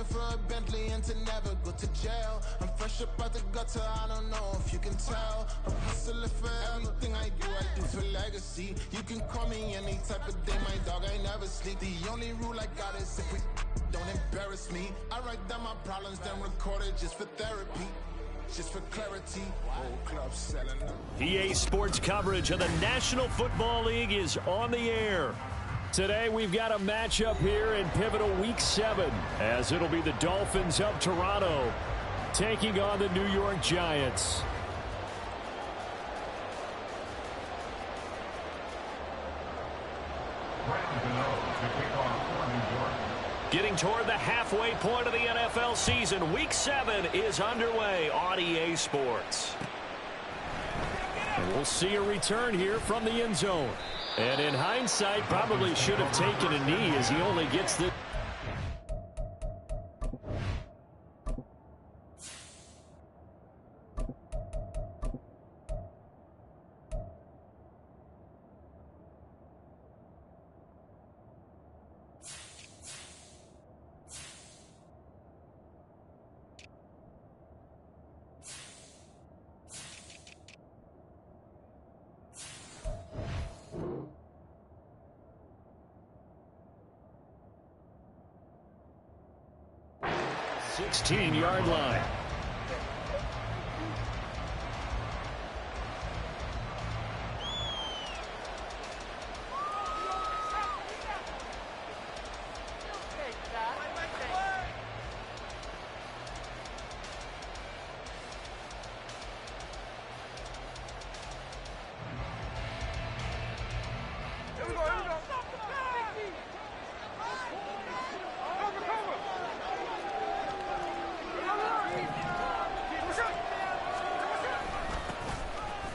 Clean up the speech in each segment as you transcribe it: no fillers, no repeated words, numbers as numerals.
for a Bentley and to never go to jail. I'm fresh up out the gutter, I don't know if you can tell. I'm hustling for everything I do for legacy. You can call me any type of day, my dog, I never sleep. The only rule I got is if we don't embarrass me. I write down my problems, then record it just for therapy. Just for clarity, whole club selling them. EA Sports coverage of the National Football League is on the air. Today we've got a matchup here in pivotal Week 7, as it'll be the Dolphins of Toronto taking on the New York Giants. Getting toward the halfway point of the NFL season, Week 7 is underway on EA Sports. And we'll see a return here from the end zone. And in hindsight, probably should have taken a knee as he only gets this. Yard line.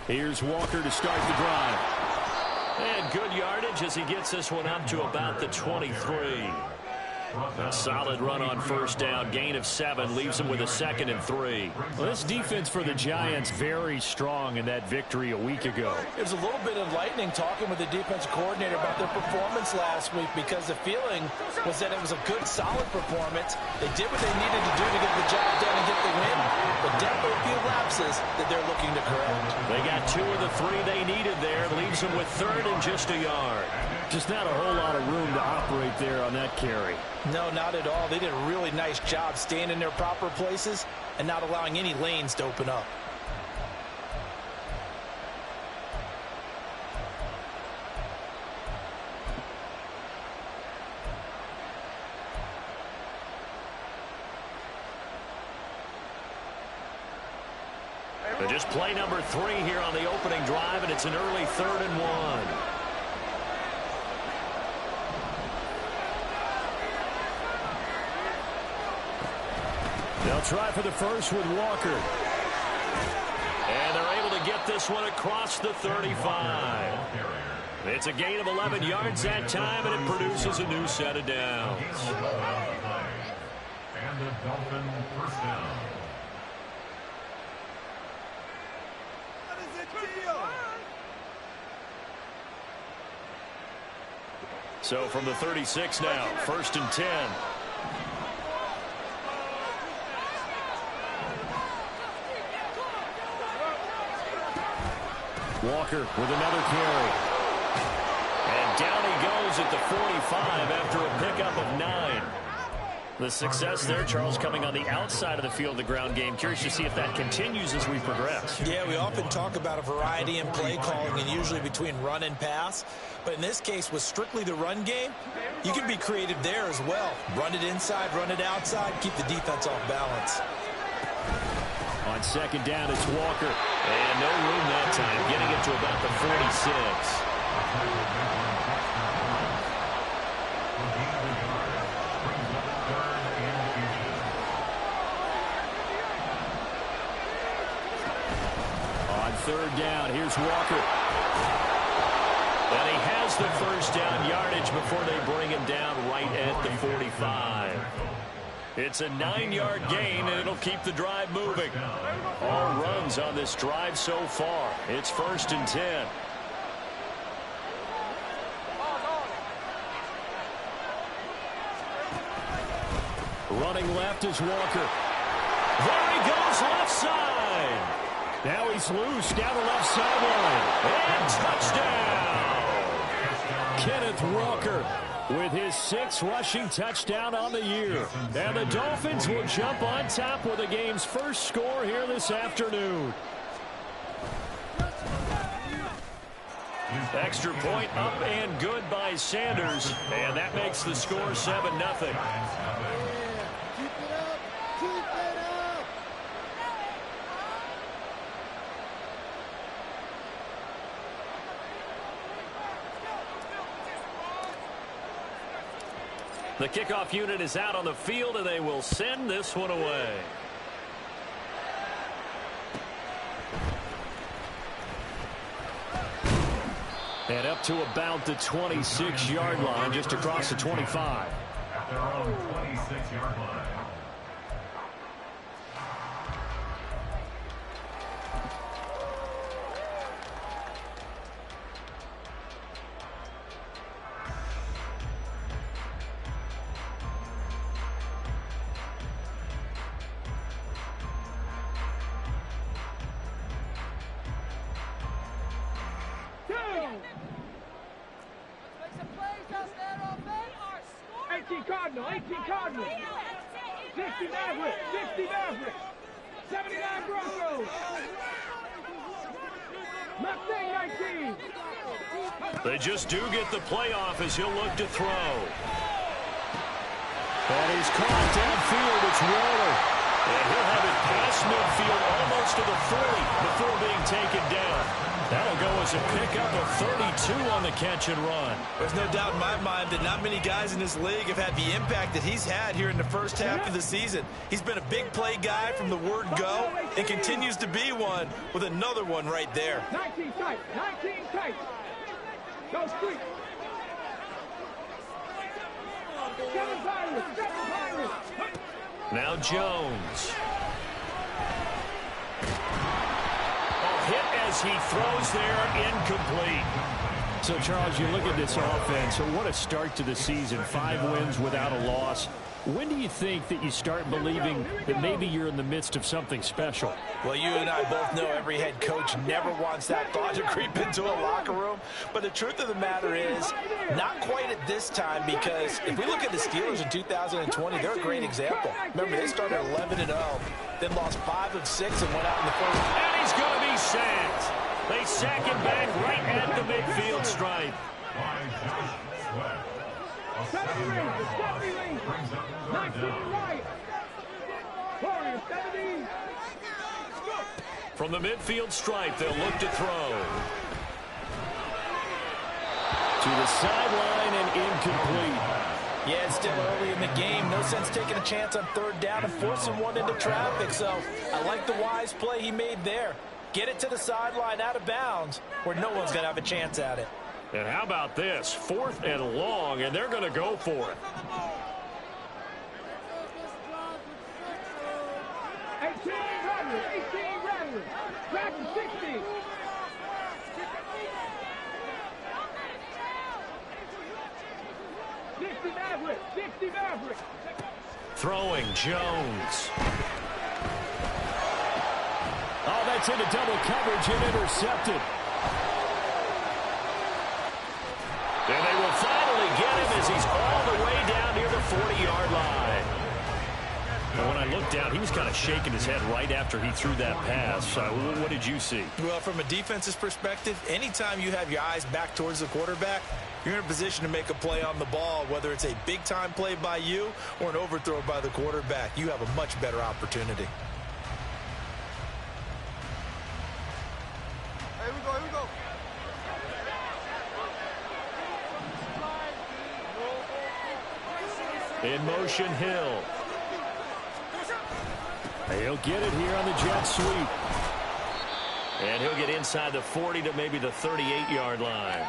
Here's Walker to start the drive. And good yardage as he gets this one up to about the 23. A solid run on first down. Gain of 7 leaves him with a 2nd and 3. Well, this defense for the Giants very strong in that victory a week ago. It was a little bit enlightening talking with the defensive coordinator about their performance last week, because the feeling was that it was a good, solid performance. They did what they needed to do to get the job done and get the win, but definitely a few lapses that they're looking to correct. They got 2 of the 3 they needed there. Leaves them with 3rd and just a yard. Just not a whole lot of room to operate there on that carry. No, not at all. They did a really nice job staying in their proper places and not allowing any lanes to open up. But just play number 3 here on the opening drive, and it's an early 3rd and 1. They'll try for the first with Walker. And they're able to get this one across the 35. It's a gain of 11 yards that time, and it produces a new set of downs. And the Dolphin first down. What is the deal? So from the 36 now, 1st and 10. Walker with another carry. And down he goes at the 45 after a pickup of 9. The success there, Charles, coming on the outside of the field, the ground game. Curious to see if that continues as we progress. Yeah, we often talk about a variety in play calling and usually between run and pass. But in this case, with strictly the run game, you can be creative there as well. Run it inside, run it outside, keep the defense off balance. On 2nd down, it's Walker. And no room that time, getting it to about the 46. On 3rd down, here's Walker. And he has the first down yardage before they bring him down right at the 45. It's a 9-yard gain, and it'll keep the drive moving. All runs on this drive so far. It's 1st and 10. Running left is Walker. There he goes, left side. Now he's loose down the left sideline. And touchdown! Kenneth Walker with his 6th rushing touchdown on the year. And the Dolphins will jump on top with the game's first score here this afternoon. Extra point up and good by Sanders. And that makes the score 7-0. The kickoff unit is out on the field, and they will send this one away. And up to about the 26-yard line, just across the 25. At their own 26-yard line. Cardinal, 18 Cardinal, 60 Maverick, 60 Maverick, 79 Broncos, Mustang 19. They just do get the playoff as he'll look to throw. And he's caught downfield. It's Waller. And he'll have it past midfield almost to the 40 before being taken down. That'll go as a pickup of 32 on the catch and run. There's no doubt in my mind that not many guys in this league have had the impact that he's had here in the first half of the season. He's been a big play guy from the word go and continues to be one with another one right there. 19 tight, 19 tight. Go street. 7 Pirates, 7 Pirates. Now Jones. Hit as he throws there, incomplete. So, Charles, you look at this offense, so what a start to the season. 5 wins without a loss. When do you think that you start believing that maybe you're in the midst of something special? Well, you and I both know every head coach never wants that thought to creep into a locker room. But the truth of the matter is, not quite at this time, because if we look at the Steelers in 2020, they're a great example. Remember, they started 11-0, then lost 5 of 6 and went out in the first. And he's going to be sacked. They sack him back right at the midfield stripe. By Josh Sweat. A 70 brings up 19 right. Warriors, 70. From the midfield stripe, they'll look to throw. To the sideline and incomplete. Yeah, it's still early in the game. No sense taking a chance on 3rd down and forcing one into traffic. So I like the wise play he made there. Get it to the sideline out of bounds where no one's going to have a chance at it. And how about this? 4th and long, and they're going to go for it. 18 Rattlers. Back to 60. Maverick. Throwing Jones. Oh, that's into double coverage and intercepted. And they will finally get him as he's all the way down near the 40-yard line. And when I looked down, he was kind of shaking his head right after he threw that pass. What did you see? Well, from a defense's perspective, anytime you have your eyes back towards the quarterback, you're in a position to make a play on the ball, whether it's a big-time play by you or an overthrow by the quarterback. You have a much better opportunity. Here we go. In motion, Hill. He'll get it here on the jet sweep. And he'll get inside the 40 to maybe the 38-yard line.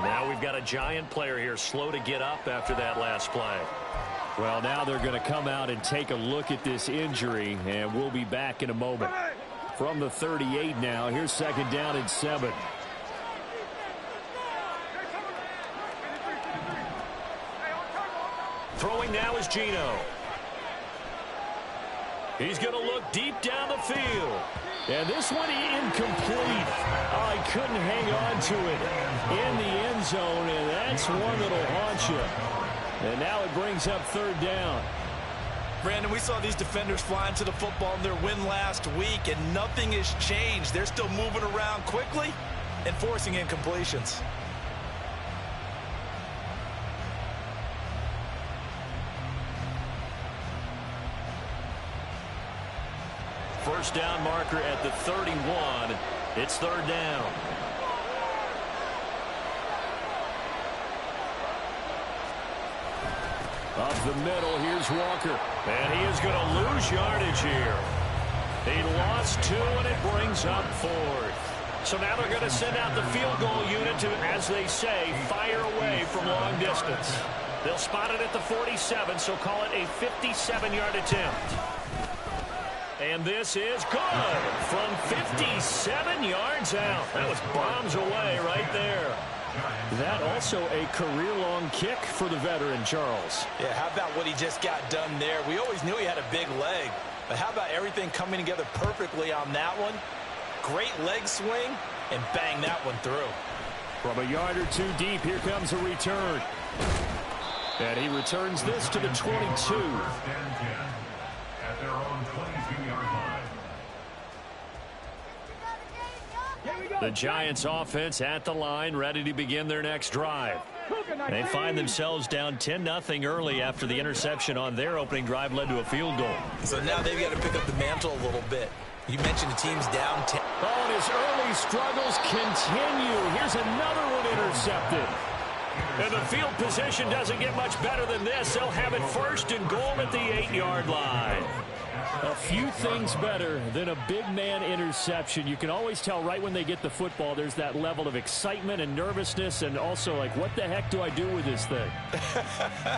Now we've got a giant player here slow to get up after that last play. Well, now they're going to come out and take a look at this injury, and we'll be back in a moment. From the 38 now, here's 2nd down and 7. Throwing now is Geno. He's going to look deep down the field. And this one incomplete. Oh, he couldn't hang on to it in the end zone, and that's one that'll haunt you. And now it brings up third down. Brandon, we saw these defenders fly into the football in their win last week, and nothing has changed. They're still moving around quickly and forcing incompletions. First down marker at the 31. It's third down. Up the middle, here's Walker. And he is going to lose yardage here. He lost 2, and it brings up fourth. So now they're going to send out the field goal unit to, as they say, fire away from long distance. They'll spot it at the 47, so call it a 57-yard attempt. And this is good from 57 yards out. That was bombs away right there. That also a career-long kick for the veteran, Charles. Yeah, how about what he just got done there? We always knew he had a big leg, but how about everything coming together perfectly on that one? Great leg swing, and bang that one through. From a yard or two deep, here comes a return. And he returns this to the 22. First and 10 at their own 22-yard line. The Giants offense at the line, ready to begin their next drive. They find themselves down 10-0 early after the interception on their opening drive led to a field goal. So now they've got to pick up the mantle a little bit. You mentioned the team's down 10. Oh, and his early struggles continue. Here's another one intercepted. And the field position doesn't get much better than this. They'll have it first and goal at the 8-yard line. A few things better than a big man interception. You can always tell right when they get the football, there's that level of excitement and nervousness, and also like, what the heck do I do with this thing?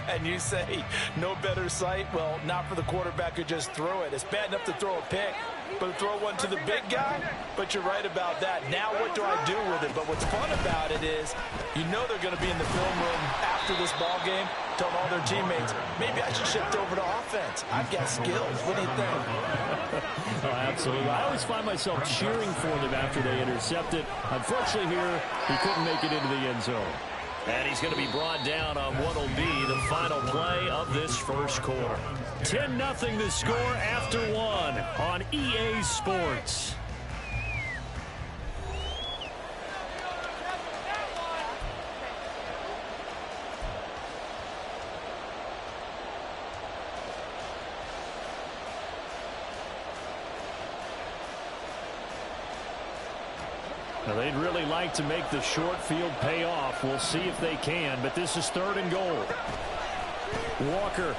And you say no better sight? Well, not for the quarterback who just threw it. It's bad enough to throw a pick, but to throw one to the big guy? But you're right about that. Now what do I do with it? But what's fun about it is you know they're going to be in the film room after this ball game telling all their teammates, maybe I should shift over to offense. I've got skills. What do you think? Oh, absolutely. I always find myself cheering for them after they intercept it. Unfortunately here, he couldn't make it into the end zone. And he's going to be brought down on what will be the final play of this first quarter. 10-0 the score after one on EA Sports. Now, they'd really like to make the short field pay off. We'll see if they can, but this is third and goal. Walker,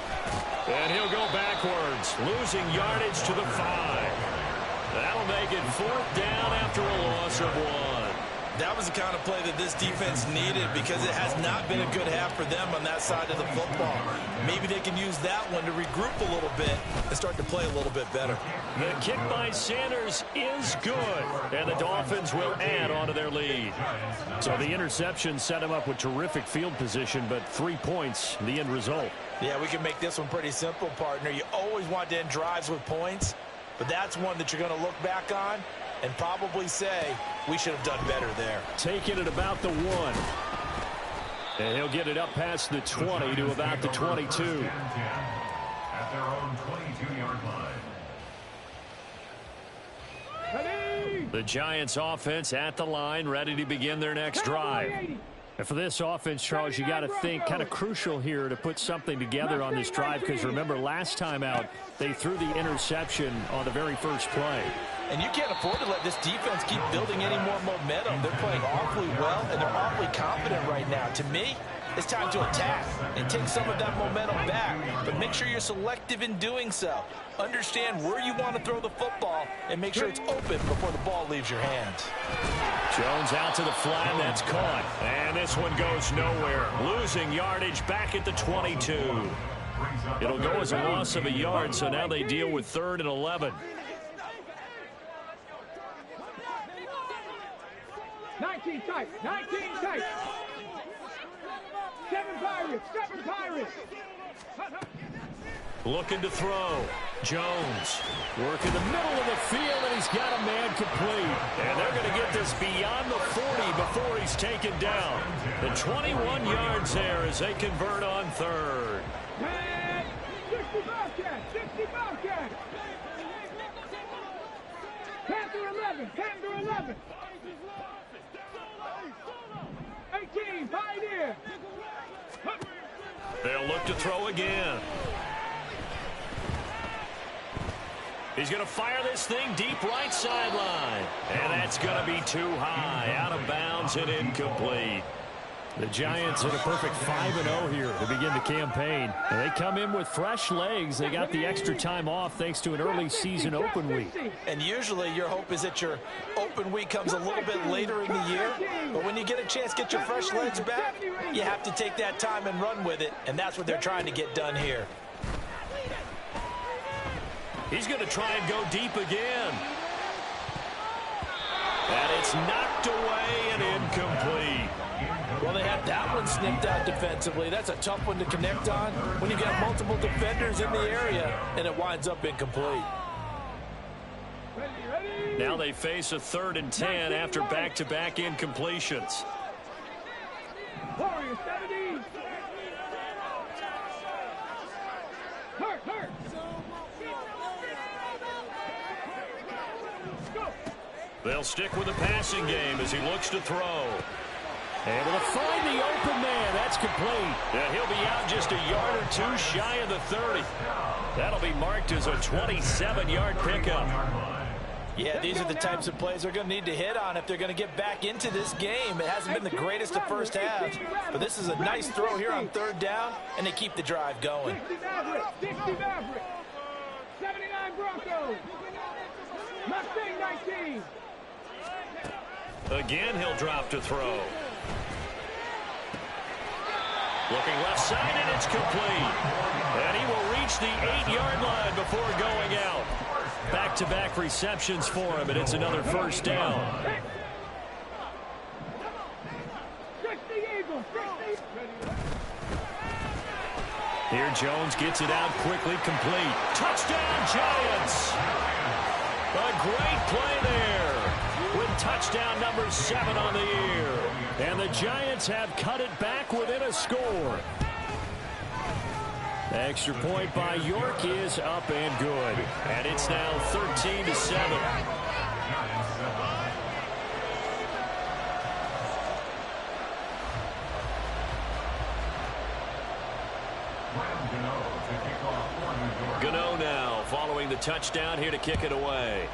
and he'll go backwards, losing yardage to the 5. That'll make it fourth down after a loss of 1. That was the kind of play that this defense needed because it has not been a good half for them on that side of the football. Maybe they can use that one to regroup a little bit and start to play a little bit better. The kick by Sanders is good, and the Dolphins will add on to their lead. So the interception set them up with terrific field position, but 3 points, the end result. Yeah, we can make this one pretty simple, partner. You always want to end drives with points, but that's one that you're going to look back on and probably say, we should have done better there. Taking it about the 1. And he'll get it up past the 20 to about the 22. At their own 22-yard line. The Giants offense at the line, ready to begin their next drive. And for this offense, Charles, you got to think kind of crucial here to put something together on this drive, because remember last time out they threw the interception on the very first play. And you can't afford to let this defense keep building any more momentum. They're playing awfully well, and they're awfully confident right now. To me, it's time to attack and take some of that momentum back. But make sure you're selective in doing so. Understand where you want to throw the football and make sure it's open before the ball leaves your hands. Jones out to the flat, that's caught. And this one goes nowhere. Losing yardage back at the 22. It'll go as a loss of a yard, so now they deal with 3rd and 11. 19 tight, 19 tight. 7 Pirates, 7 Pirates. Looking to throw. Jones working the middle of the field, and he's got a man complete. And they're going to get this beyond the 40 before he's taken down. The 21 yards there as they convert on third. 60 Bobcat, 60 Bobcat. 10 to 11, 10 to 11. 18, Pioneer. They'll look to throw again. He's going to fire this thing deep right sideline. And that's going to be too high. Out of bounds and incomplete. The Giants hit a perfect 5-0 here to begin the campaign. And they come in with fresh legs. They got the extra time off thanks to an early season open week. And usually your hope is that your open week comes a little bit later in the year. But when you get a chance to get your fresh legs back, you have to take that time and run with it. And that's what they're trying to get done here. He's going to try and go deep again. And it's knocked away and incomplete. Well, they had that one snipped out defensively. That's a tough one to connect on when you got multiple defenders in the area, and it winds up incomplete. Now they face a 3rd and 10 after back-to-back incompletions. Warriors 70. Hurt. They'll stick with the passing game as he looks to throw. Able to find the open man. That's complete. And he'll be out just a yard or two shy of the 30. That'll be marked as a 27-yard pickup. Yeah, these are the types of plays they're going to need to hit on if they're going to get back into this game. It hasn't been the greatest of first halves, but this is a nice throw here on 3rd down, and they keep the drive going. 60 Maverick. 79 Broncos. Mustang 19. Again, he'll drop to throw. Looking left side, and it's complete. And he will reach the 8-yard line before going out. Back-to-back receptions for him, and it's another first down. 60 Eagles. 60. Here Jones gets it out quickly, complete. Touchdown, Giants! A great play there with touchdown number 7 on the year. And the Giants have cut it back within a score. The extra point by York is up and good. And it's now 13-7. Gano now following the touchdown here to kick it away.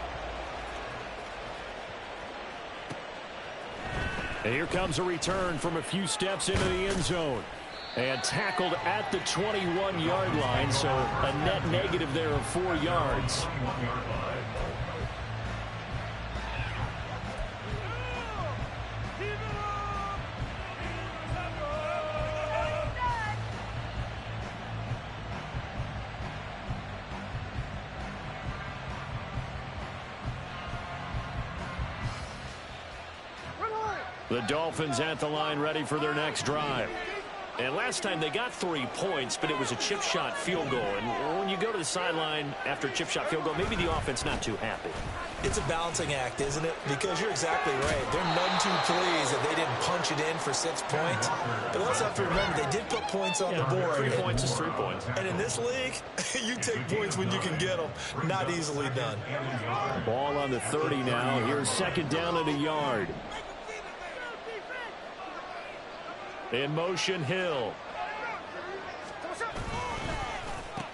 And here comes a return from a few steps into the end zone. And tackled at the 21-yard line, so a net negative there of 4 yards. The Dolphins at the line ready for their next drive. And last time they got 3 points, but it was a chip shot field goal. And when you go to the sideline after a chip shot field goal, maybe the offense not too happy. It's a balancing act, isn't it? Because you're exactly right. They're none too pleased that they didn't punch it in for 6 points. But also have to remember, they did put points on the board. 3 points is 3 points. And in this league, you take points when you can get them. Not easily done. Ball on the 30 now. Here's 2nd down and a yard. In motion, Hill.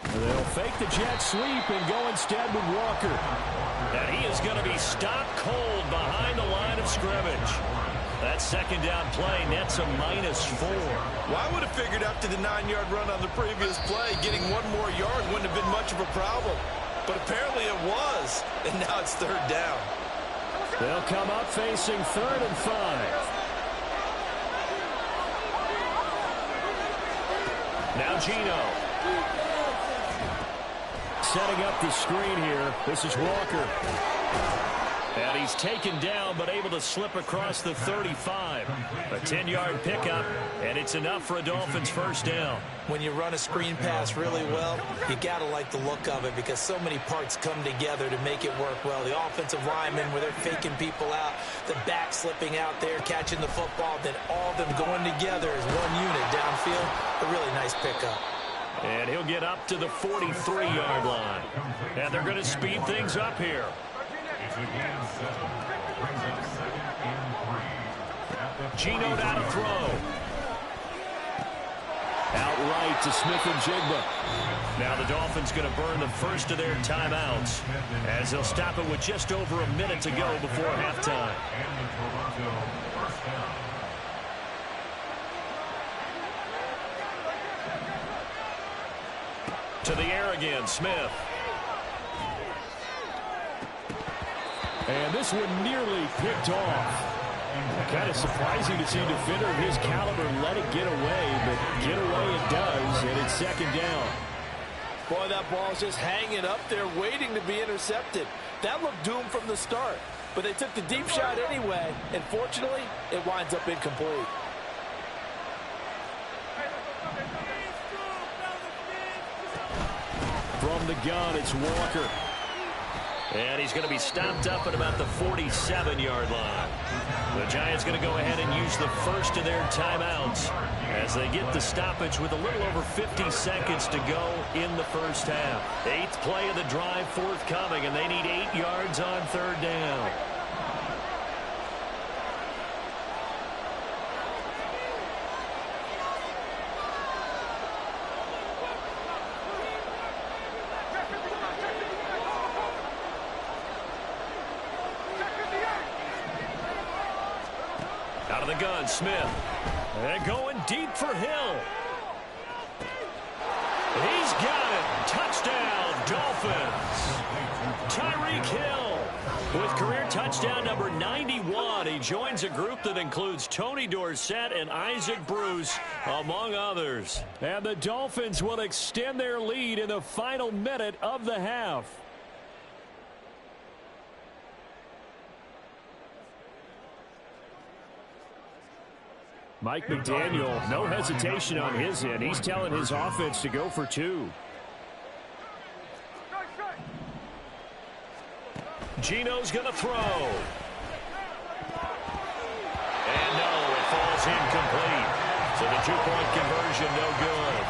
They'll fake the jet sweep and go instead with Walker. And he is going to be stopped cold behind the line of scrimmage. That 2nd down play nets a -4. Well, I would have figured after the 9-yard run on the previous play, getting 1 more yard wouldn't have been much of a problem. But apparently it was, and now it's 3rd down. They'll come up facing 3rd and 5. Now Gino. Setting up the screen here. This is Walker. And he's taken down, but able to slip across the 35. A 10-yard pickup, and it's enough for a Dolphins first down. When you run a screen pass really well, you got to like the look of it because so many parts come together to make it work well. The offensive linemen, where they're faking people out, the back slipping out there, catching the football, then all of them going together as one unit downfield. A really nice pickup. And he'll get up to the 43-yard line. And they're going to speed things up here. It's a gain of 7. Brings up 2nd and 3. Geno down to throw. Outright to Smith-Njigba. Now the Dolphins going to burn the first of their timeouts as they'll stop it with just over a minute to go before halftime. And the Toronto first down. To the air again, Smith. And this one nearly picked off. Kind of surprising to see a defender of his caliber let it get away, but get away it does, and it's 2nd down. Boy, that ball's just hanging up there waiting to be intercepted. That looked doomed from the start, but they took the deep shot anyway, and fortunately, it winds up incomplete. From the gun, it's Walker. And he's going to be stopped up at about the 47-yard line. The Giants going to go ahead and use the first of their timeouts as they get the stoppage with a little over 50 seconds to go in the first half. 8th play of the drive forthcoming, and they need 8 yards on 3rd down. Out of the gun, Smith. And going deep for Hill. He's got it. Touchdown, Dolphins. Tyreek Hill with career touchdown number 91. He joins a group that includes Tony Dorsett and Isaac Bruce, among others. And the Dolphins will extend their lead in the final minute of the half. Mike McDaniel, no hesitation on his end. He's telling his offense to go for 2. Geno's going to throw. And no, it falls incomplete. So the 2-point conversion no good.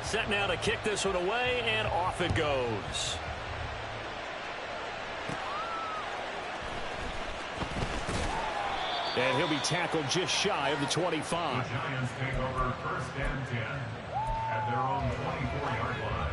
Set now to kick this one away, and off it goes. And he'll be tackled just shy of the 25. The Giants take over 1st and 10 at their own 24-yard line.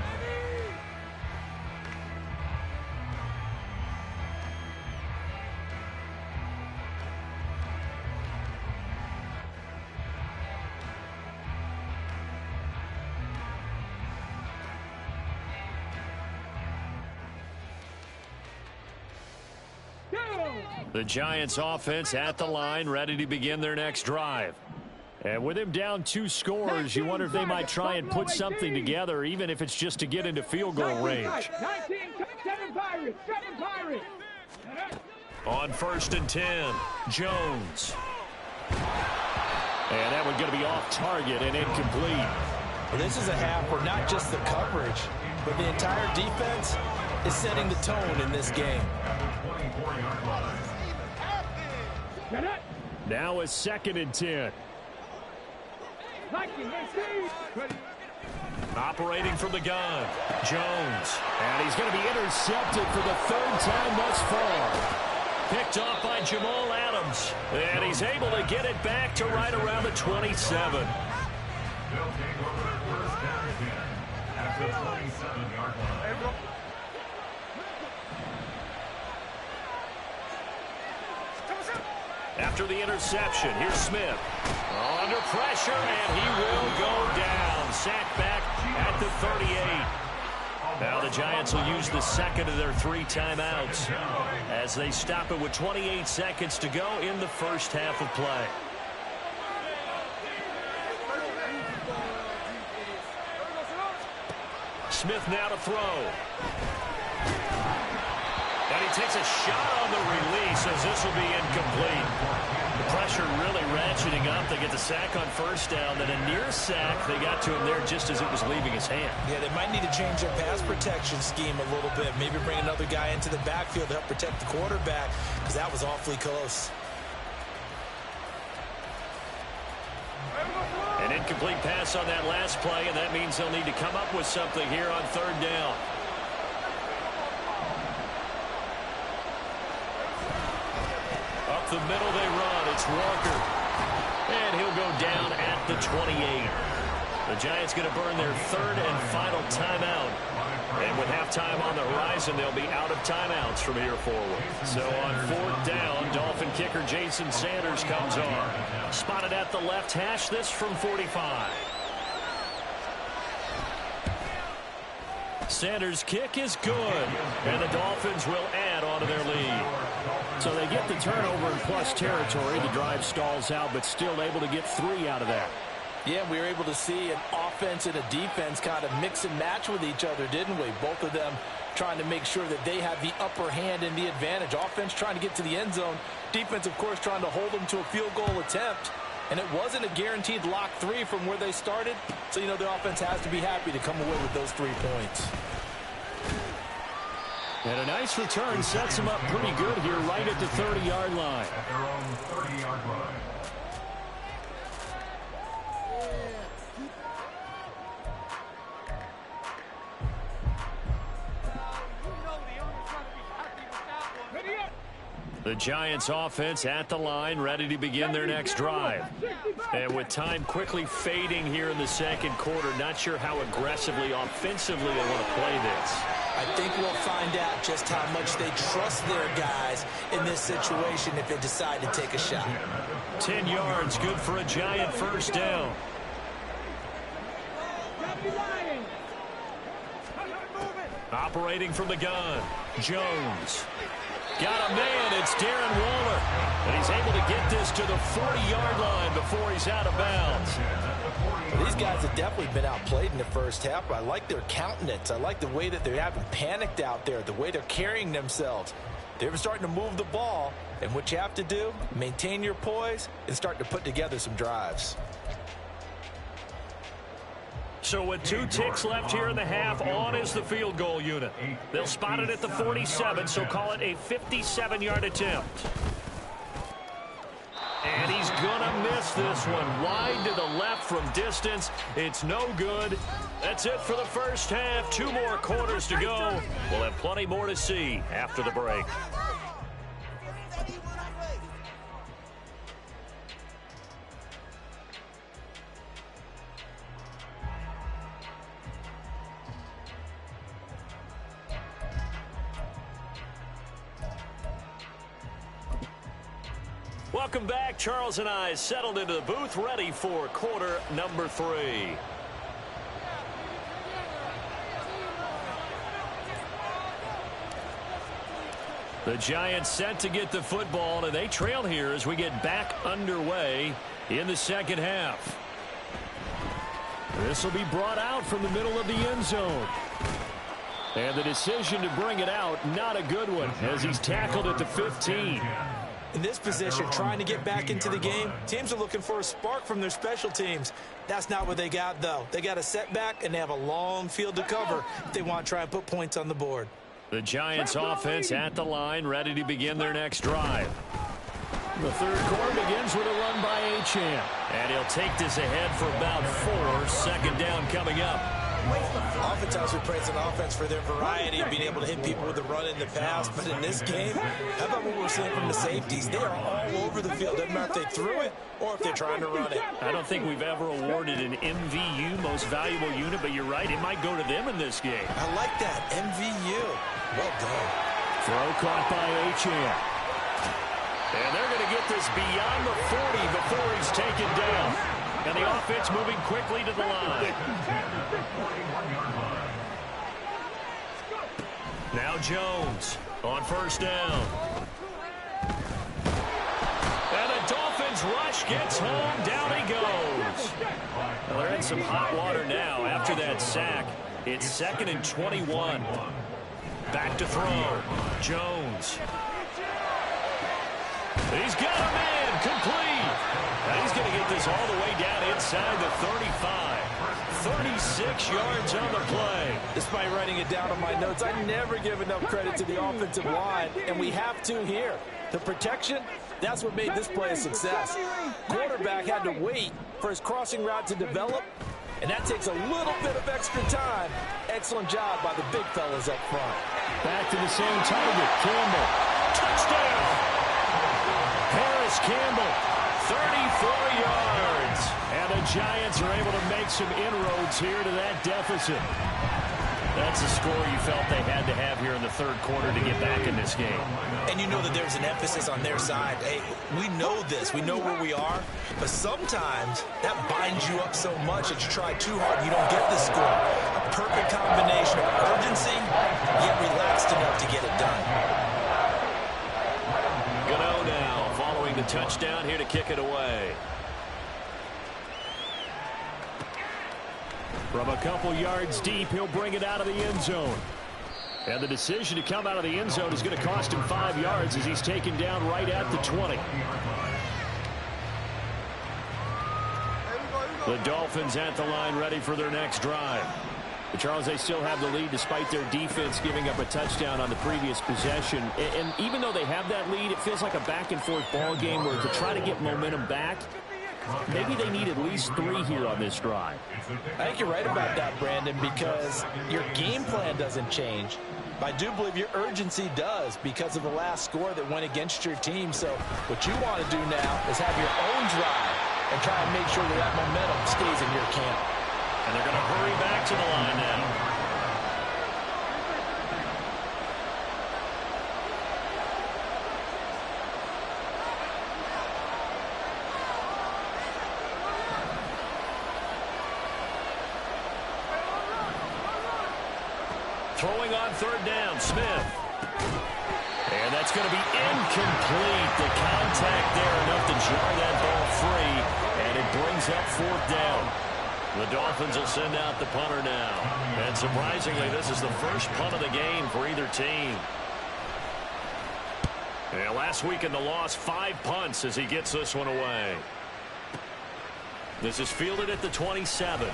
The Giants offense at the line, ready to begin their next drive. And with him down 2 scores, you wonder if they might try and put something together, even if it's just to get into field goal range. 7 Pirates. On 1st and 10, Jones. And that one going to be off target and incomplete. Well, this is a half where not just the coverage, but the entire defense is setting the tone in this game. Now a 2nd and 10. Operating from the gun, Jones. And he's going to be intercepted for the 3rd time thus far. Picked off by Jamal Adams. And he's able to get it back to right around the 27. They'll take over 1st and 10 at the 27-yard line. After the interception, here's Smith. Under pressure, and he will go down. Sacked back at the 38. Now the Giants will use the 2nd of their 3 timeouts as they stop it with 28 seconds to go in the first half of play. Smith now to throw. And he takes a shot on the release as this will be incomplete. The pressure really ratcheting up. They get the sack on first down. Then a near sack. They got to him there just as it was leaving his hand. Yeah, they might need to change their pass protection scheme a little bit. Maybe bring another guy into the backfield to help protect the quarterback, because that was awfully close. An incomplete pass on that last play, and that means they'll need to come up with something here on third down. Up the middle they run. It's Walker. And he'll go down at the 28. The Giants going to burn their third and final timeout. And with halftime on the horizon, they'll be out of timeouts from here forward. So on fourth down, Dolphin kicker Jason Sanders comes on. Spotted at the left hash, this from 45. Sanders' kick is good. And the Dolphins will add on to their lead. So they get the turnover in plus territory. The drive stalls out, but still able to get 3 out of that. Yeah, we were able to see an offense and a defense kind of mix and match with each other, didn't we? Both of them trying to make sure that they have the upper hand and the advantage. Offense trying to get to the end zone. Defense, of course, trying to hold them to a field goal attempt. And it wasn't a guaranteed lock 3 from where they started. So, you know, the offense has to be happy to come away with those 3 points. And a nice return sets them up pretty good here right at the 30-yard line. At their own 30-yard line. The Giants offense at the line, ready to begin their next drive. And with time quickly fading here in the second quarter, not sure how aggressively, offensively they want to play this. I think we'll find out just how much they trust their guys in this situation if they decide to take a shot. 10 yards, good for a Giant first down. Operating from the gun, Jones. Got a man, it's Darren Waller. And he's able to get this to the 40-yard line before he's out of bounds. Well, these guys have definitely been outplayed in the first half. I like their countenance. I like the way that they haven't panicked out there, the way they're carrying themselves. They're starting to move the ball, and what you have to do, maintain your poise and start to put together some drives. So with 2 ticks left here in the half, on is the field goal unit. They'll spot it at the 47, so call it a 57-yard attempt. And he's going to miss this one. Wide to the left from distance. It's no good. That's it for the first half. 2 more quarters to go. We'll have plenty more to see after the break. Welcome back. Charles and I settled into the booth, ready for quarter number 3. The Giants set to get the football, and they trail here as we get back underway in the second half. This will be brought out from the middle of the end zone. And the decision to bring it out, not a good one, as he's tackled at the 15. In this position, trying to get back into the game, teams are looking for a spark from their special teams. That's not what they got, though. They got a setback, and they have a long field to cover if they want to try and put points on the board. The Giants offense at the line, ready to begin their next drive. The third quarter begins with a run by Achane. And he'll take this ahead for about 4. Second down coming up. Oftentimes we praise an offense for their variety of being able to hit people with the run in the pass, but in this game, how about what we're seeing from the safeties? They are all over the field. Doesn't matter if they threw it or if they're trying to run it. I don't think we've ever awarded an MVU, most valuable unit, but you're right, it might go to them in this game. I like that, MVU. Well done. Throw caught by Achane. And they're going to get this beyond the 40 before he's taken down. And the offense moving quickly to the line. Now Jones on first down. And the Dolphins rush gets home. Down he goes. Well, they're in some hot water now after that sack. It's 2nd and 21. Back to throw. Jones. He's got a man complete. Now he's going to get this all the way down inside the 35. 36 yards on the play. Despite writing it down on my notes, I never give enough credit to the offensive line, and we have to here. The protection, that's what made this play a success. Quarterback had to wait for his crossing route to develop, and that takes a little bit of extra time. Excellent job by the big fellas up front. Back to the same target. Campbell. Touchdown. Harris Campbell, 34 yards. And the Giants are able to make some inroads here to that deficit. That's a score you felt they had to have here in the third quarter to get back in this game. And you know that there's an emphasis on their side. Hey, we know this. We know where we are. But sometimes that binds you up so much that you try too hard, you don't get the score. A perfect combination of urgency, yet relaxed enough to get it done. Gano now following the touchdown here to kick it away. From a couple yards deep, he'll bring it out of the end zone. And the decision to come out of the end zone is going to cost him 5 yards as he's taken down right at the 20. The Dolphins at the line ready for their next drive. But Charles, they still have the lead despite their defense giving up a touchdown on the previous possession. And even though they have that lead, it feels like a back-and-forth ball game where to try to get momentum back, maybe they need at least 3 here on this drive. I think you're right about that, Brandon, because your game plan doesn't change. I do believe your urgency does because of the last score that went against your team. So what you want to do now is have your own drive and try and make sure that that momentum stays in your camp. And they're going to hurry back to the line now. Throwing on third down, Smith. And that's going to be incomplete. The contact there enough to jar that ball free, and it brings up fourth down. The Dolphins will send out the punter now. And surprisingly, this is the first punt of the game for either team. And last week in the loss, 5 punts as he gets this one away. This is fielded at the 27.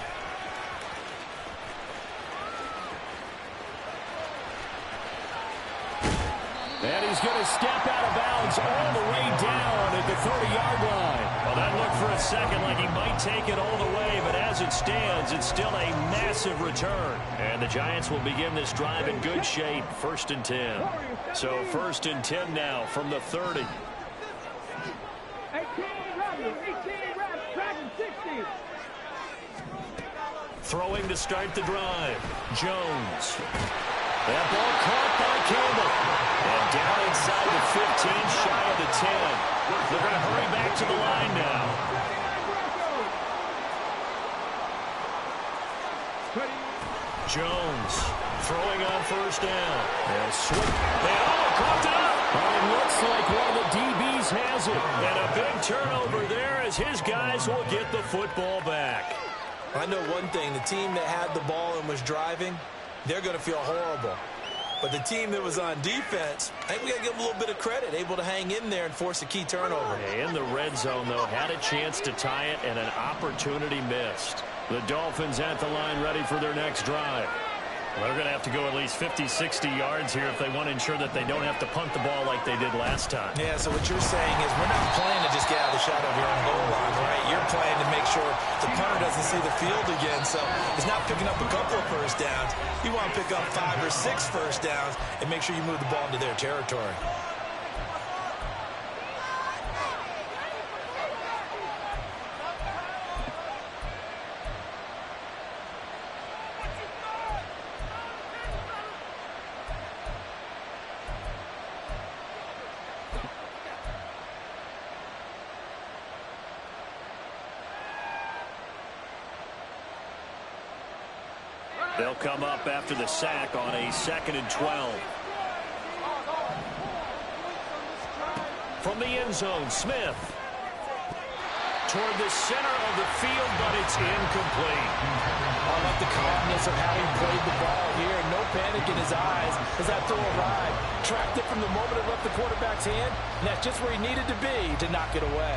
And he's going to step out of bounds all the way down at the 30-yard line. Well, that looked for a second like he might take it all the way, but as it stands, it's still a massive return. And the Giants will begin this drive in good shape, 1st and 10. So 1st and 10 now from the 30. 18 reps, tracking 60. Throwing to start the drive. Jones. That ball caught by Campbell. And down inside the 15, shy of the 10. They're going to hurry back to the line now. Jones throwing on first down. They'll swing. They caught it up. It looks like one of the DBs has it. And a big turnover there as his guys will get the football back. I know one thing. The team that had the ball and was driving, they're going to feel horrible. But the team that was on defense, I think we got to give them a little bit of credit, able to hang in there and force a key turnover. In the red zone, though, had a chance to tie it and an opportunity missed. The Dolphins at the line ready for their next drive. Well, they're going to have to go at least 50, 60 yards here if they want to ensure that they don't have to punt the ball like they did last time. Yeah, so what you're saying is we're not playing to just get out of the shadow of your own goal line, right? You're playing to make sure the punter doesn't see the field again. So it's not picking up a couple of first downs. You want to pick up 5 or 6 first downs and make sure you move the ball into their territory. They'll come up after the sack on a 2nd and 12. From the end zone, Smith. toward the center of the field, but it's incomplete. I like the calmness of how he played the ball here. No panic in his eyes as that throw arrived. Tracked it from the moment it left the quarterback's hand, and that's just where he needed to be to knock it away.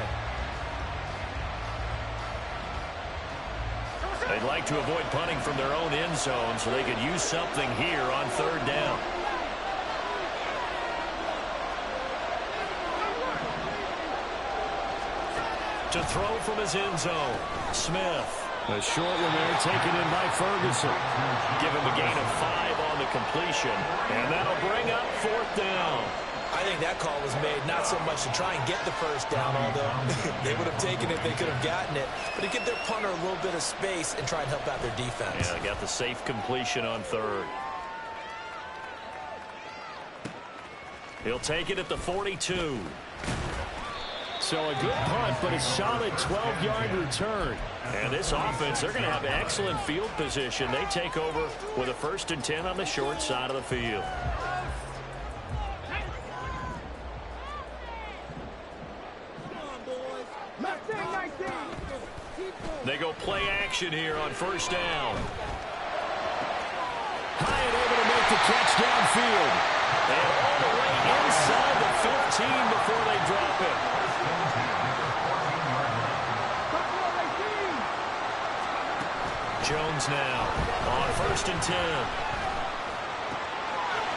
They'd like to avoid punting from their own end zone so they could use something here on third down. To throw from his end zone, Smith. A short one there taken in by Ferguson. Give him a gain of 5 on the completion, and that'll bring up fourth down. I think that call was made not so much to try and get the first down, although they would have taken it if they could have gotten it, but to give their punter a little bit of space and try and help out their defense. Yeah, got the safe completion on third. He'll take it at the 42. So a good punt, but a solid 12-yard return. And this offense, they're going to have excellent field position. They take over with a 1st and 10 on the short side of the field. They go play action here on first down. Hyatt able to make the catch downfield. And all the way inside the 15 before they drop it. Jones now on 1st and 10.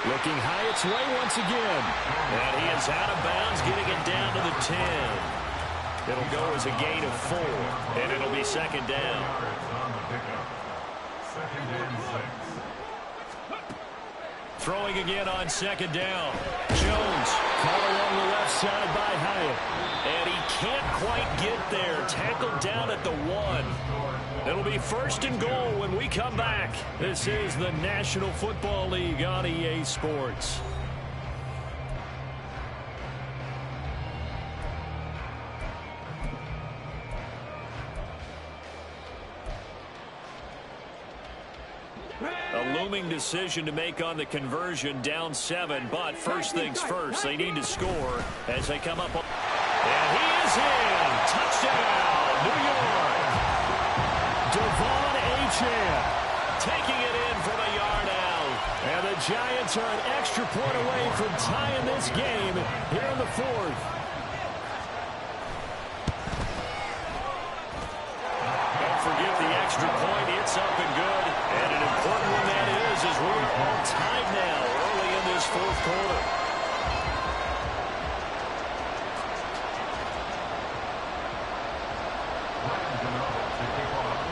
Looking Hyatt's way once again. And he is out of bounds, getting it down to the 10. It'll go as a gain of 4, and it'll be second down. Throwing again on second down. Jones caught along the left side by Hyatt. And he can't quite get there. Tackled down at the 1. It'll be 1st and goal when we come back. This is the National Football League on EA Sports. A looming decision to make on the conversion, down 7, but first things first, they need to score as they come up. And he is in! Touchdown, New York! Devon Achane taking it in from a yard out. And the Giants are an extra point away from tying this game here in the 4th. Don't forget the extra point. It's up and good. And an important one that is, as we're all tied now early in this 4th quarter.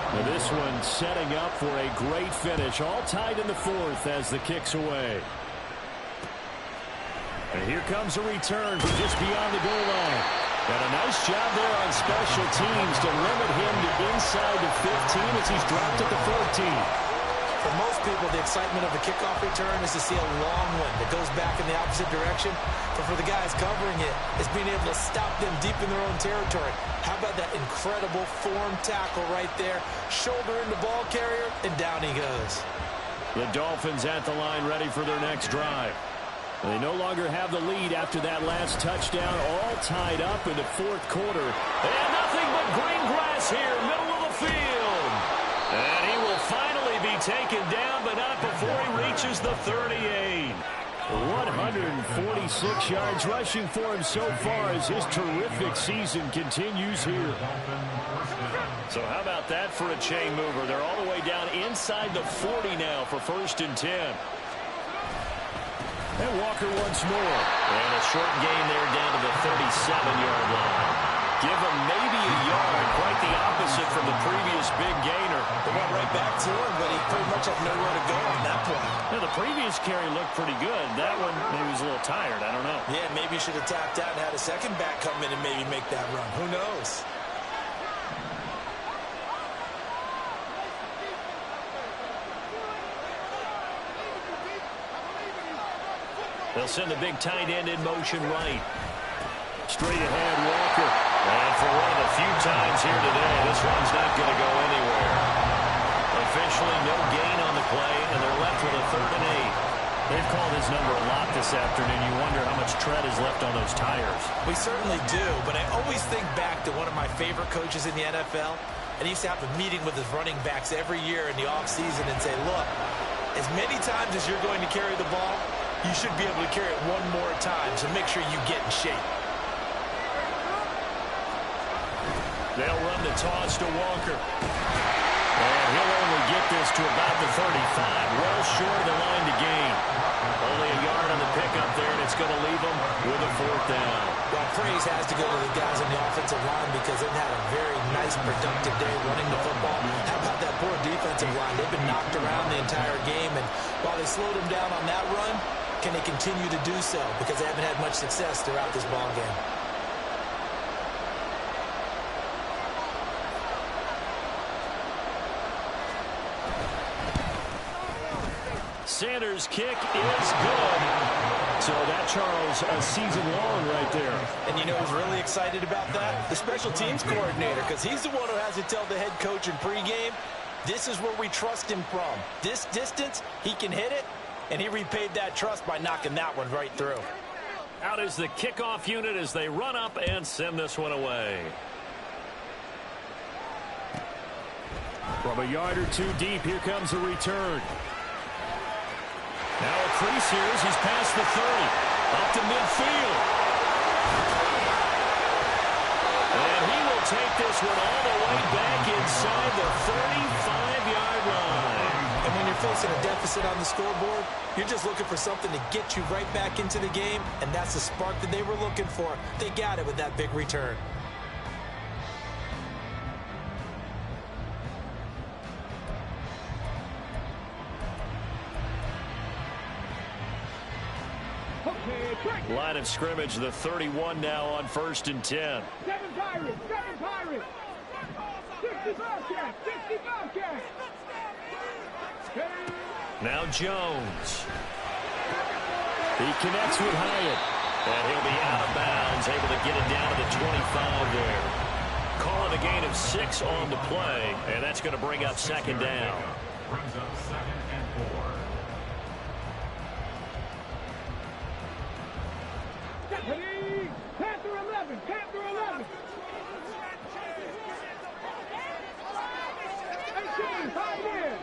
Now this one setting up for a great finish. All tied in the 4th as the kick's away. And here comes a return from just beyond the goal line. And a nice job there on special teams to limit him to inside the 15 as he's dropped at the 14. For most people, the excitement of a kickoff return is to see a long one that goes back in the opposite direction. But for the guys covering it, it's being able to stop them deep in their own territory. How about that incredible form tackle right there? Shoulder in the ball carrier, and down he goes. The Dolphins at the line ready for their next drive. They no longer have the lead after that last touchdown, all tied up in the 4th quarter. And nothing but green grass here, middle of the field. And he will finally be taken down, but not before he reaches the 38. 146 yards rushing for him so far as his terrific season continues here. So how about that for a chain mover? They're all the way down inside the 40 now for 1st and 10. And Walker once more. And a short gain there down to the 37-yard line. Give him maybe a yard, quite the opposite from the previous big gainer. They went right back to him, but he pretty much had nowhere to go on that play. Now, the previous carry looked pretty good. That one, maybe he was a little tired. I don't know. Yeah, maybe he should have tapped out and had a second back come in and maybe make that run. Who knows? They'll send the big tight end in motion right. Straight ahead, Walker. And for one of the few times here today, this one's not going to go anywhere. Officially, no gain on the play, and they're left with a 3rd and 8. They've called his number a lot this afternoon. You wonder how much tread is left on those tires. We certainly do, but I always think back to one of my favorite coaches in the NFL, and he used to have a meeting with his running backs every year in the offseason and say, look, as many times as you're going to carry the ball, you should be able to carry it one more time, so make sure you get in shape. They'll run the toss to Walker. And he'll only get this to about the 35, well short of the line to gain. Only a yard on the pickup there, and it's going to leave them with a 4th down. Well, praise has to go to the guys on the offensive line because they've had a very nice, productive day running the football. How about that poor defensive line? They've been knocked around the entire game, and while they slowed them down on that run, can they continue to do so? Because they haven't had much success throughout this ball game. Sanders' kick is good. So that, Charles, a season long right there. And you know who's really excited about that? The special teams coordinator, because he's the one who has to tell the head coach in pregame, this is where we trust him from. This distance, he can hit it, and he repaid that trust by knocking that one right through. Out is the kickoff unit as they run up and send this one away. From a yard or two deep, here comes a return. Now a crease here as he's past the 30. Up to midfield. And he will take this one all the way back inside the 35-yard line. And when you're facing a deficit on the scoreboard, you're just looking for something to get you right back into the game, and that's the spark that they were looking for. They got it with that big return. Line of scrimmage, the 31 now on 1st and 10. 7 Pirates, 7 Pirates. 60 Bobcats, 60 Bobcats. Now Jones. He connects with Hyatt. And he'll be out of bounds, able to get it down to the 25 there. Calling a gain of 6 on the play, and that's going to bring up 2nd down. Brings up 2nd and 4. Panther 11, Panther 11. 18, tight end.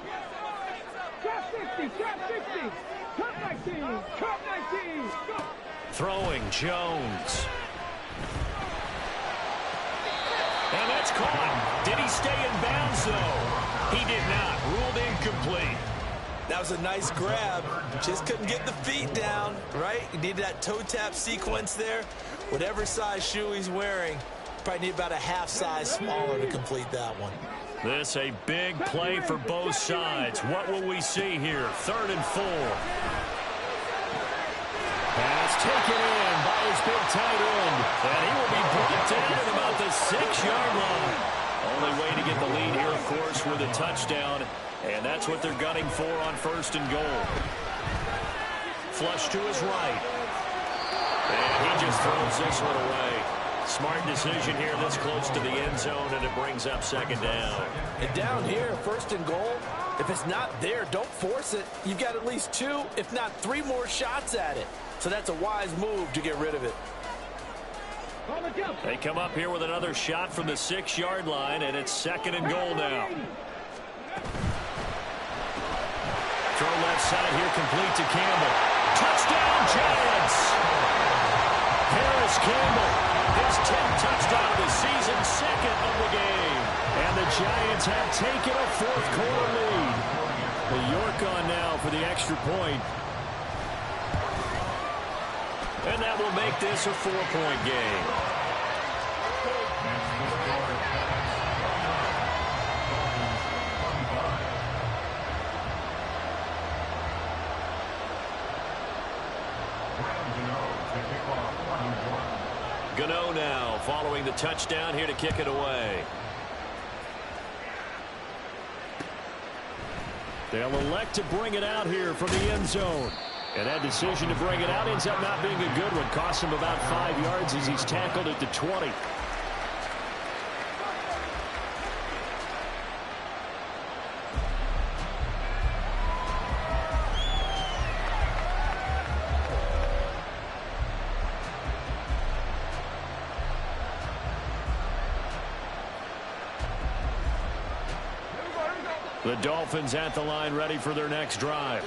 Trap 60, trap 60. Trap 19, trap 19. Go. Throwing Jones. And that's caught. Did he stay in bounds, though? He did not. Ruled incomplete. That was a nice grab. Just couldn't get the feet down, right? You need that toe tap sequence there. Whatever size shoe he's wearing, probably need about a half size smaller to complete that one. This a big play for both sides. What will we see here? 3rd and 4. Pass taken in by his big tight end. And he will be brought down at about the 6-yard line. Only way to get the lead here, of course, with a touchdown. And that's what they're gunning for on 1st and goal. Flush to his right. And he just throws this one away. Smart decision here this close to the end zone, and it brings up 2nd down. And down here, 1st and goal, if it's not there, don't force it. You've got at least 2, if not 3 more shots at it. So that's a wise move to get rid of it. They come up here with another shot from the 6-yard line, and it's 2nd and goal now. Throw left side here, complete to Campbell. Touchdown, Giants! Harris Campbell, his 10th touchdown of the season, 2nd of the game. And the Giants have taken a 4th quarter lead. The York on now for the extra point. And that will make this a 4-point game. Gano now following the touchdown here to kick it away. They'll elect to bring it out here from the end zone. And that decision to bring it out ends up not being a good one. Costs him about 5 yards as he's tackled at the 20. The Dolphins at the line ready for their next drive.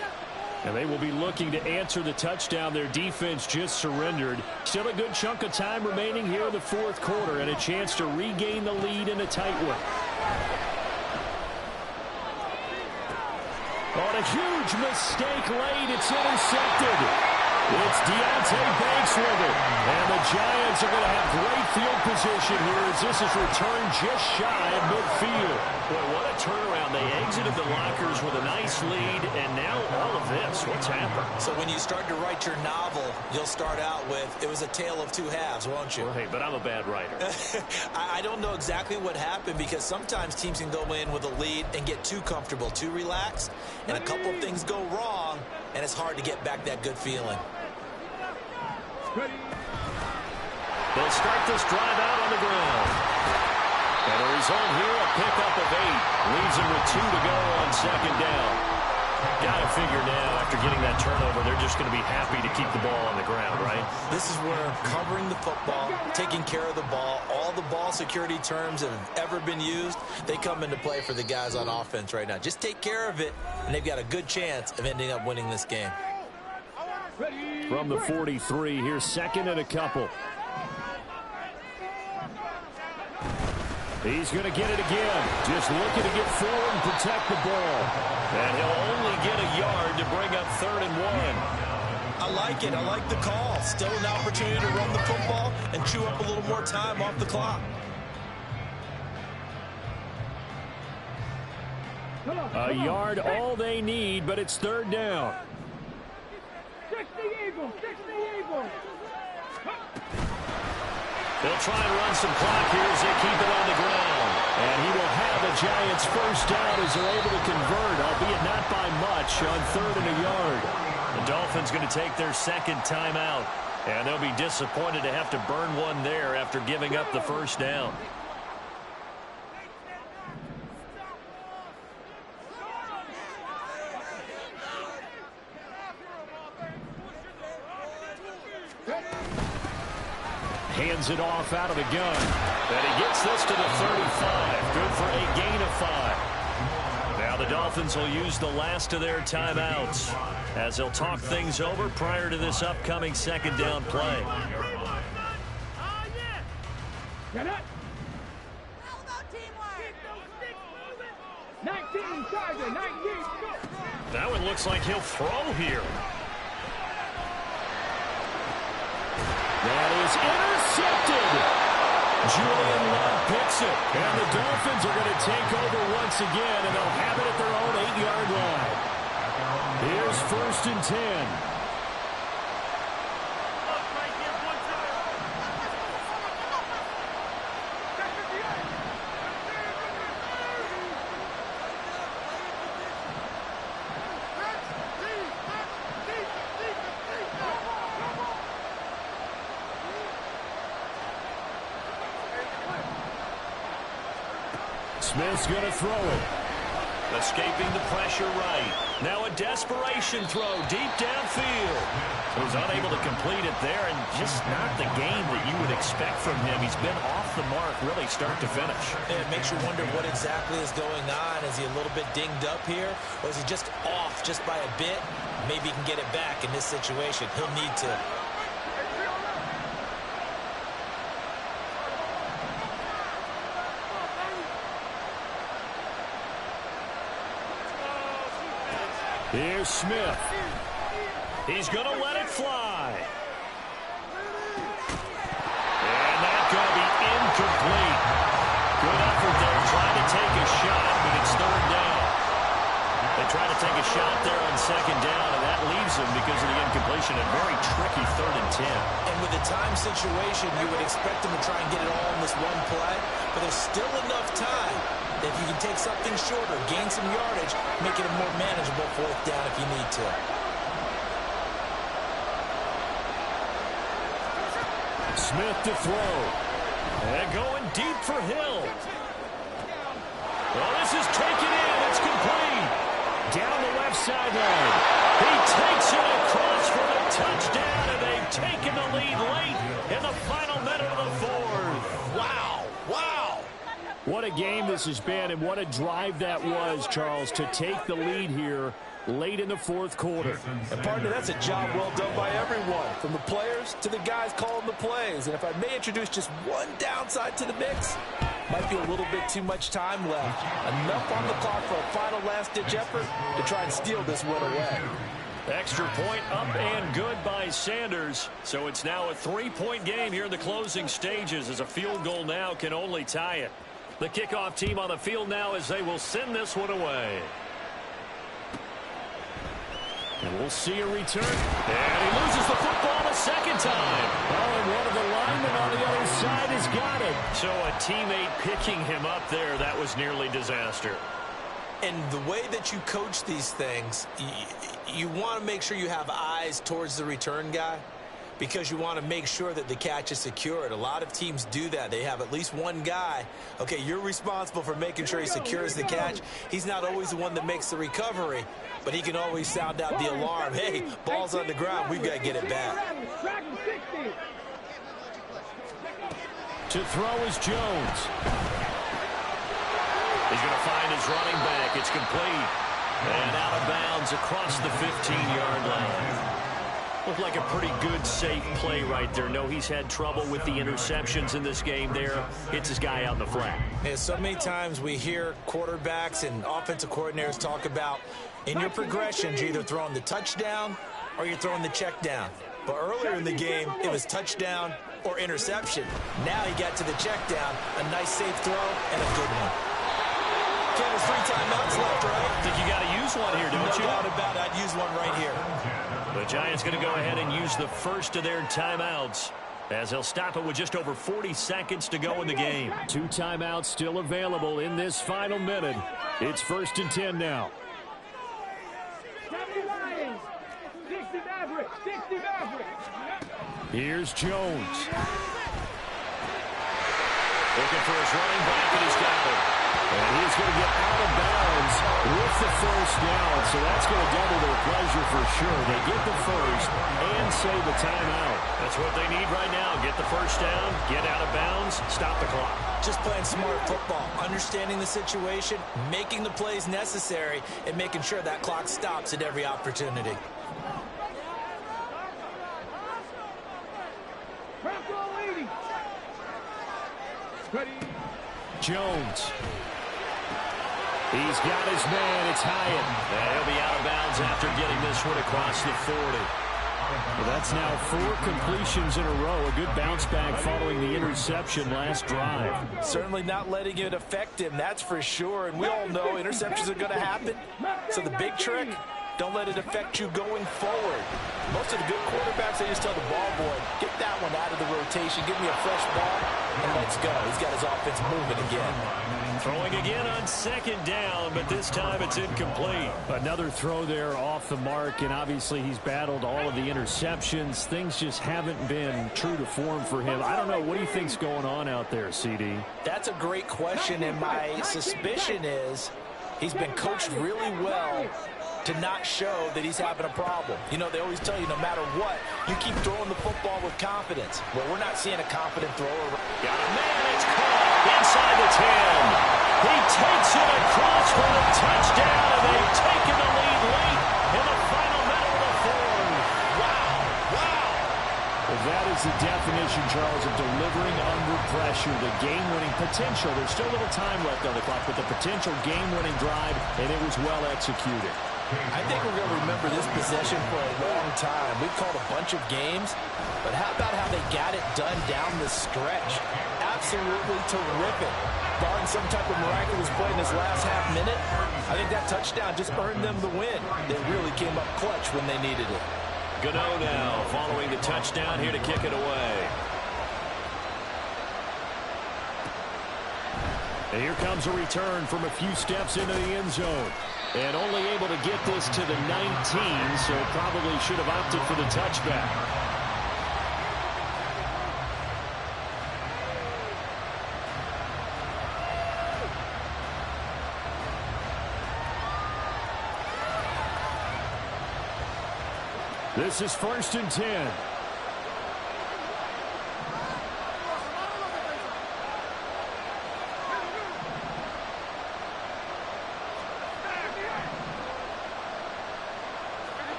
And they will be looking to answer the touchdown their defense just surrendered. Still a good chunk of time remaining here in the fourth quarter and a chance to regain the lead in a tight one. On a huge mistake late, it's intercepted. It's Deonte Banks with it. And the Giants are going to have great field position here as this is returned just shy of midfield. Boy, what a turnaround. They exited the lockers with a nice lead, and now all of this. What's happened? So when you start to write your novel, you'll start out with, it was a tale of two halves, won't you? Well, hey, but I'm a bad writer. I don't know exactly what happened because sometimes teams can go in with a lead and get too comfortable, too relaxed, and a couple of things go wrong, and it's hard to get back that good feeling. They'll start this drive out on the ground. And the result here, a pickup of 8. Leaves them with 2 to go on second down. Got to figure now, after getting that turnover, they're just going to be happy to keep the ball on the ground, right? This is where covering the football, taking care of the ball, all the ball security terms that have ever been used, they come into play for the guys on offense right now. Just take care of it, and they've got a good chance of ending up winning this game. From the 43, here's second and a couple. He's going to get it again. Just looking to get forward and protect the ball. And he'll only get a yard to bring up 3rd and 1. I like it. I like the call. Still an opportunity to run the football and chew up a little more time off the clock. A yard all they need, but it's 3rd down. 60 Eagles, 60 Eagles. They'll try and run some clock here as they keep it on the ground. And he will have the Giants first down as they're able to convert, albeit not by much, on 3rd and a yard. The Dolphins going to take their second timeout. And they'll be disappointed to have to burn one there after giving up the first down. Hands it off out of the gun. And he gets this to the 35. Good for a gain of 5. Now the Dolphins will use the last of their timeouts as they'll talk things over prior to this upcoming second down play. Get it. 19, Tiger, 19. That one looks like he'll throw here. That is intercepted. Julian Love picks it. And the Dolphins are going to take over once again, and they'll have it at their own 8-yard line. Here's 1st and 10. Smith's going to throw it. Escaping the pressure right. Now a desperation throw deep downfield. So he's unable to complete it there, and just not the game that you would expect from him. He's been off the mark really start to finish. It makes you wonder what exactly is going on. Is he a little bit dinged up here, or is he just off just by a bit? Maybe he can get it back in this situation. He'll need to. Here's Smith. He's going to let it fly. And that's going to be incomplete. Good effort there trying to take a shot, but it's 3rd down. They try to take a shot there on 2nd down, and that leaves them because of the incompletion. A very tricky 3rd and 10. And with the time situation, you would expect them to try and get it all in this one play, but there's still enough time that if you can take something shorter, gain some yardage, make it a more manageable 4th down if you need to. Smith to throw. And going deep for Hill. Well, this is taken in. It's complete. Down the left sideline. He takes it across for a touchdown, and they've taken the lead late in the final minute of the 4th. Wow. Wow. What a a game this has been, and what a drive that was, Charles, to take the lead here late in the fourth quarter. And partner, that's a job well done by everyone, from the players to the guys calling the plays. And if I may introduce just one downside to the mix, might be a little bit too much time left. Enough on the clock for a final last-ditch effort to try and steal this win away. Extra point up and good by Sanders. So it's now a 3-point game here in the closing stages, as a field goal now can only tie it. The kickoff team on the field now as they will send this one away. And we'll see a return. And he loses the football a second time. Oh, and one of the linemen on the other side has got it. So a teammate picking him up there, that was nearly disaster. And the way that you coach these things, you want to make sure you have eyes towards the return guy, because you want to make sure that the catch is secured. A lot of teams do that. They have at least one guy. Okay, you're responsible for making sure he secures the catch. He's not always the one that makes the recovery, but he can always sound out the alarm. Hey, ball's on the ground. We've got to get it back. To throw is Jones. He's going to find his running back. It's complete. And out of bounds across the 15-yard line. Looked like a pretty good, safe play right there. No, he's had trouble with the interceptions in this game there. Hits his guy out in the flat. Yeah, so many times we hear quarterbacks and offensive coordinators talk about, in your progressions, you're either throwing the touchdown or you're throwing the check down. But earlier in the game, it was touchdown or interception. Now he got to the check down, a nice safe throw, and a good one. Ken, there's 3 timeouts left, right? I think you got to use one here, don't you? No doubt about it. I'd use one right here. The Giants going to go ahead and use the first of their timeouts, as they'll stop it with just over 40 seconds to go in the game. 2 timeouts still available in this final minute. It's 1st and 10 now. Here's Jones. Looking for his running back, and he's got it. And he's going to get out of bounds with the first down. So that's going to double their pleasure for sure. They get the first and save the timeout. That's what they need right now. Get the first down, get out of bounds, stop the clock. Just playing smart football, understanding the situation, making the plays necessary, and making sure that clock stops at every opportunity. Jones. He's got his man. It's Hyatt. And he'll be out of bounds after getting this one across the 40. Well, that's now 4 completions in a row. A good bounce back following the interception last drive. Certainly not letting it affect him, that's for sure. And we all know interceptions are going to happen. So the big trick, don't let it affect you going forward. Most of the good quarterbacks, they just tell the ball boy, get that one out of the rotation, give me a fresh ball, and let's go. He's got his offense moving again. Throwing again on 2nd down, but this time it's incomplete. Another throw there off the mark, and obviously he's battled all of the interceptions. Things just haven't been true to form for him. I don't know. What do you think's going on out there, CD? That's a great question, and my suspicion is he's been coached really well to not show that he's having a problem. You know, they always tell you no matter what, you keep throwing the football with confidence. Well, we're not seeing a confident thrower. Got a man, it's caught inside the 10. He takes it across for the touchdown, and they've taken the lead late in the final minute of the 4th. Wow, wow. Well, that is the definition, Charles, of delivering under pressure. The game-winning potential. There's still a little time left on the clock, but the potential game-winning drive, and it was well executed. I think we're going to remember this possession for a long time. We've called a bunch of games, but how about how they got it done down the stretch? Absolutely terrific. Barring some type of miraculous play in this last half minute, I think that touchdown just earned them the win. They really came up clutch when they needed it. Gano now following the touchdown here to kick it away. And here comes a return from a few steps into the end zone. And only able to get this to the 19, so probably should have opted for the touchback. This is 1st and 10.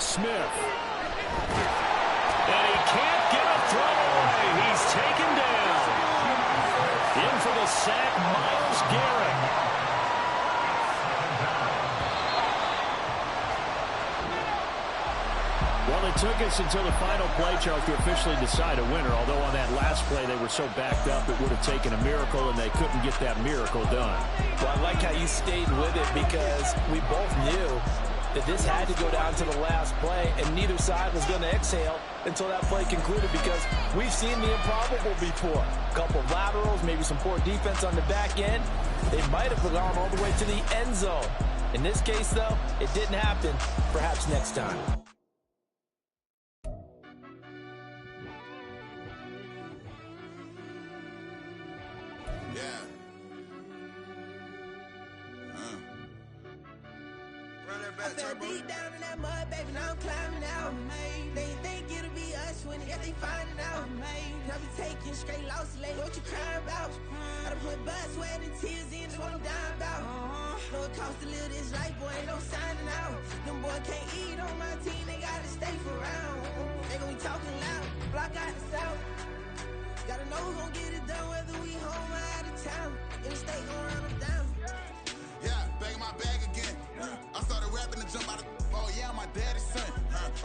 Smith. And he can't get a throw away. He's taken down. In for the sack, Myles Garrett. Well, it took us until the final play, Charles, to officially decide a winner. Although on that last play they were so backed up it would have taken a miracle, and they couldn't get that miracle done. Well, I like how you stayed with it because we both knew that this had to go down to the last play, and neither side was going to exhale until that play concluded because we've seen the improbable before. A couple of laterals, maybe some poor defense on the back end. They might have gone all the way to the end zone. In this case, though, it didn't happen. Perhaps next time. I fell deep down in that mud, baby, now I'm climbing out. They think it'll be us when they find it out. I be taking straight losses lately, what you crying about? I done put blood, sweat, and tears in, that's what I'm dying about. Know it costs to live this life, boy, ain't no signing out. Them boy can't eat on my team, they gotta stay for round. They gon' be talking loud, block out the south. Gotta know who gon' get it done, whether we home or out of town. In the state gon' run them down. Yeah, back in my bag again. I started rapping to jump out of oh yeah, I'm my daddy's son.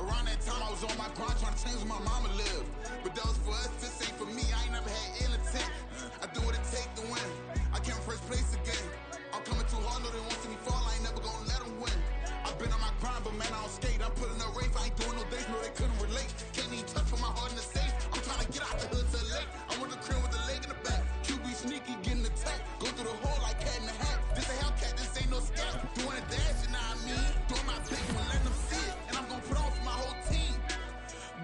Around that time I was on my grind trying to change where my mama lived. But that was for us, this ain't for me. I ain't never had ill intent. I do what it take to win. I came first place again. I'm coming too hard, no they won't see me fall. I ain't never gonna let them win. I've been on my grind, but man I don't skate. I'm putting up race, I ain't doing no days, no they couldn't relate. Can't even touch for my heart in the safe. I'm trying to get out the hood to the lake. I'm with the crib with the leg in the back. QB sneaky, getting attacked. Go through the hole like cat in the hat. This a Hellcat, this ain't no scat. Doing a dash, you know what I mean? Doing my big one, letting them see it. And I'm gonna put on for my whole team.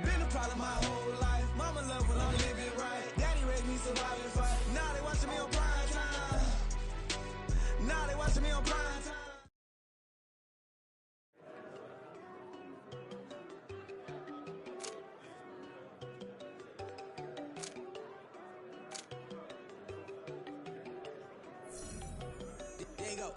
Been a problem my whole life. Mama love when I'm living right. Daddy raised me surviving fight. Now they watching me on prime time. Now they watching me on prime time. There you go.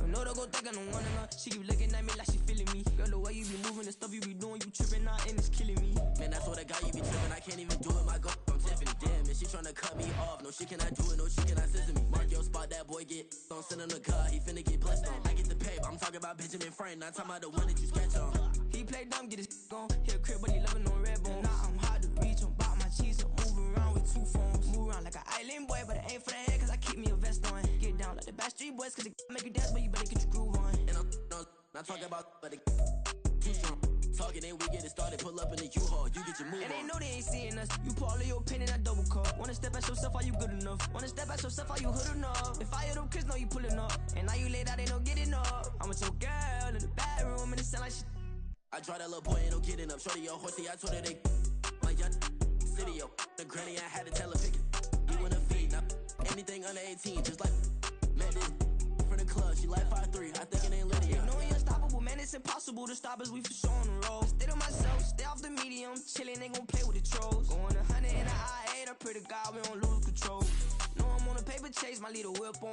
I know they gon' think I don't wanna know. She keep looking at me like she feeling me. Girl, the way you be moving, the stuff you be doing, you tripping out and it's killing me. Man, that's what I got, you be tripping, I can't even do it, my girl, I'm Tiffany. Damn, and she tryna cut me off, no shit can I do it, no shit can I scissor me. Mark your spot, that boy get on, send him the car, he finna get blessed on. I get the paper, I'm talking about Benjamin Franklin, not talking about the one that you sketch on. He play dumb, get his on. Hit a crib, but he loving on red bone. Now I'm hard to reach, I'm bout my cheese, I'm moving around with 2 phones. Move around like an island boy, but it ain't for the head, cause I keep me a vest on. Get down like the Backstreet Boys, cause it make you dance, but you better get your groove on. And I'm not talking about, but it too strong. Talking and we get it started, pull up in the U-Haul, you get your move And they on. know they ain't seeing us. You pull all of your pin in that double cup. Wanna step at yourself, are you good enough? Wanna step at yourself, are you hood enough? If I hear them kids, know you pulling up. And now you laid out, they don't get enough. I'm with your girl in the bedroom, and it sound like shit. I draw that little boy, ain't no getting up. Shorty your horsey, I told her they my young city, yo. The granny, I had to tell her pick it. You wanna feed, now anything under 18, just like met this from the club. She like 5'3", I think it ain't Lydia. You know we unstoppable, man, it's impossible to stop us, we for sure on the road. Stay to myself, stay off the medium, chillin', ain't gon' play with the trolls. Going 100 in the I-8, I pray to God we don't lose control. No, I'm on a paper chase, my little whip on.